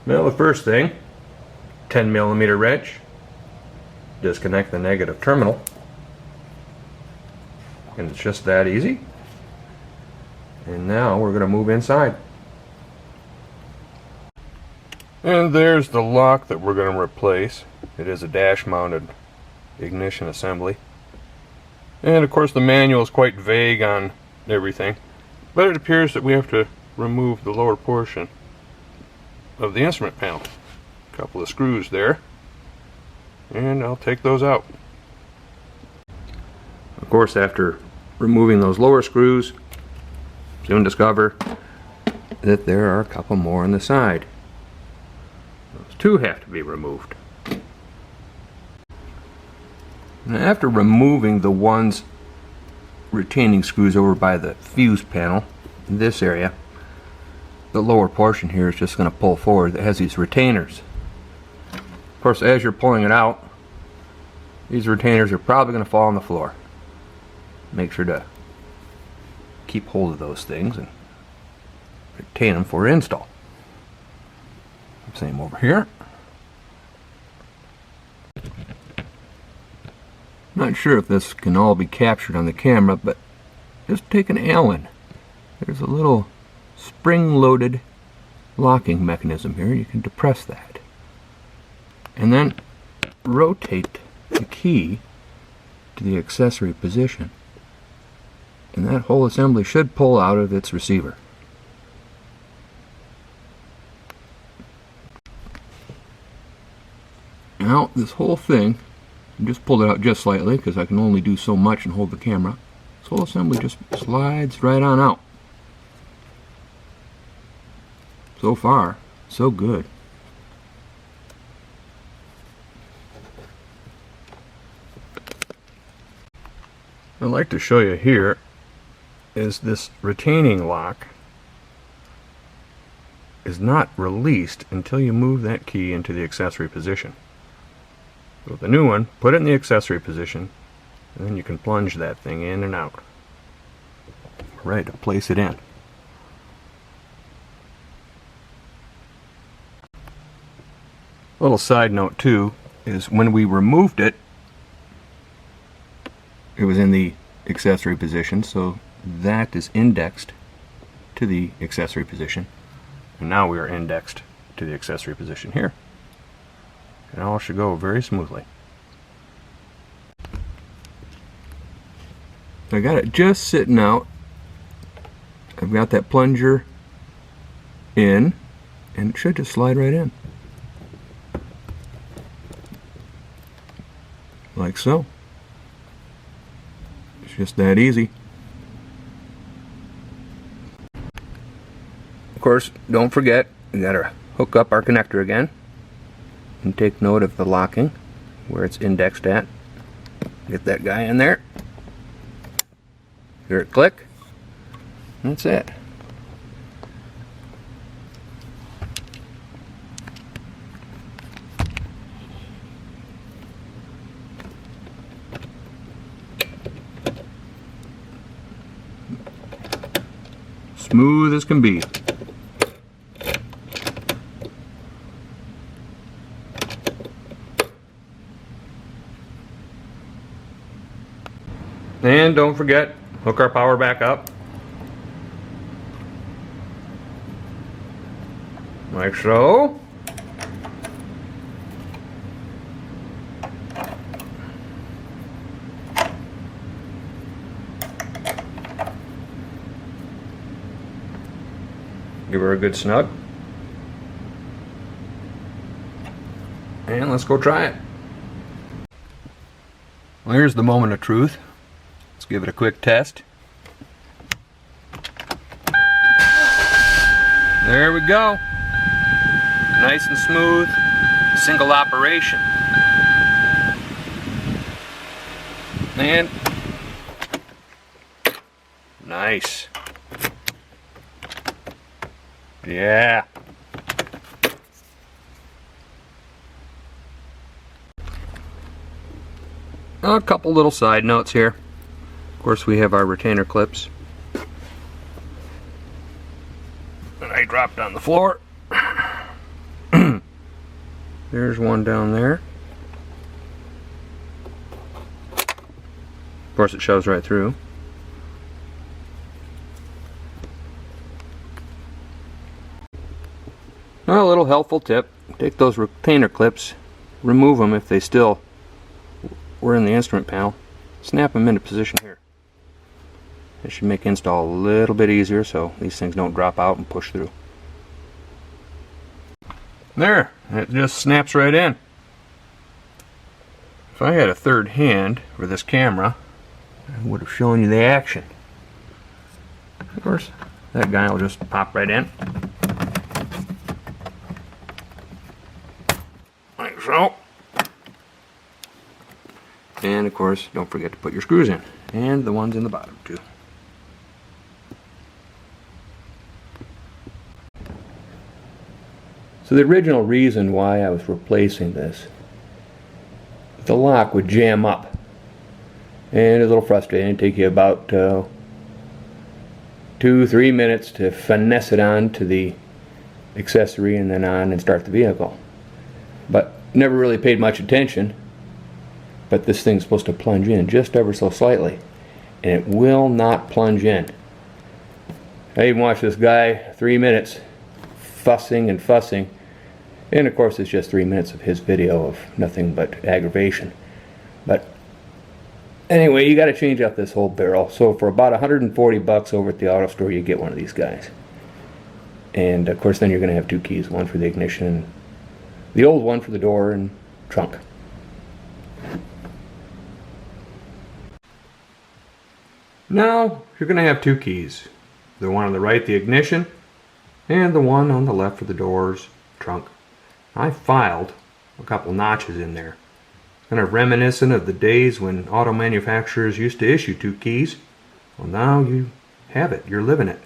Well, the first thing, 10mm wrench, disconnect the negative terminal, and it's just that easy. And now we're going to move inside. And there's the lock that we're going to replace. It is a dash mounted ignition assembly. And of course the manual is quite vague on everything, but it appears that we have to remove the lower portion of the instrument panel. A couple of screws there, and I'll take those out. Of course, after removing those lower screws, soon discover that there are a couple more on the side. Those two have to be removed. Now, after removing the ones retaining screws over by the fuse panel in this area, the lower portion here is just going to pull forward. It has these retainers. Of course, as you're pulling it out, these retainers are probably going to fall on the floor. Make sure to keep hold of those things and retain them for install. Same over here. Not sure if this can all be captured on the camera, but just take an Allen. There's a little spring-loaded locking mechanism here. You can depress that. And then rotate the key to the accessory position. And that whole assembly should pull out of its receiver. Now, this whole thing, I just pulled it out just slightly because I can only do so much and hold the camera. This whole assembly just slides right on out. So far, so good. I'd like to show you here is this retaining lock is not released until you move that key into the accessory position. With the new one, put it in the accessory position, and then you can plunge that thing in and out. We're ready to place it in. A little side note too is when we removed it, it was in the accessory position, so that is indexed to the accessory position, and now we are indexed to the accessory position here. And all should go very smoothly. I got it just sitting out. I've got that plunger in, and it should just slide right in. Like so. It's just that easy. Of course, don't forget, we gotta hook up our connector again. And take note of the locking, where it's indexed at. Get that guy in there. Hear it click. That's it. Smooth as can be. And don't forget, hook our power back up. Like so. Give her a good snug. And let's go try it. Well, here's the moment of truth. Let's give it a quick test. There we go. Nice and smooth. Single operation. And nice. Yeah. A couple little side notes here. Of course, we have our retainer clips. And I dropped on the floor. There's one down there. Of course, it shoves right through. Well, a little helpful tip. Take those retainer clips, remove them if they still were in the instrument panel, snap them into position here. It should make install a little bit easier so these things don't drop out and push through. There, it just snaps right in. If I had a third hand for this camera, I would have shown you the action. Of course, that guy will just pop right in. Like so. And of course, don't forget to put your screws in. And the ones in the bottom too. So the original reason why I was replacing this, the lock would jam up. And it's a little frustrating. It'd take you about 2-3 minutes to finesse it on to the accessory and then on and start the vehicle. But never really paid much attention. But this thing's supposed to plunge in just ever so slightly. And it will not plunge in. I even watched this guy 3 minutes fussing and fussing. And of course it's just 3 minutes of his video of nothing but aggravation. But anyway, you got to change out this whole barrel. So for about 140 bucks over at the auto store, you get one of these guys. And of course then you're going to have two keys, one for the ignition, the old one for the door and trunk. Now you're going to have two keys. The one on the right, the ignition, and the one on the left for the doors, trunk. I filed a couple notches in there. Kind of reminiscent of the days when auto manufacturers used to issue two keys. Well, now you have it. You're living it.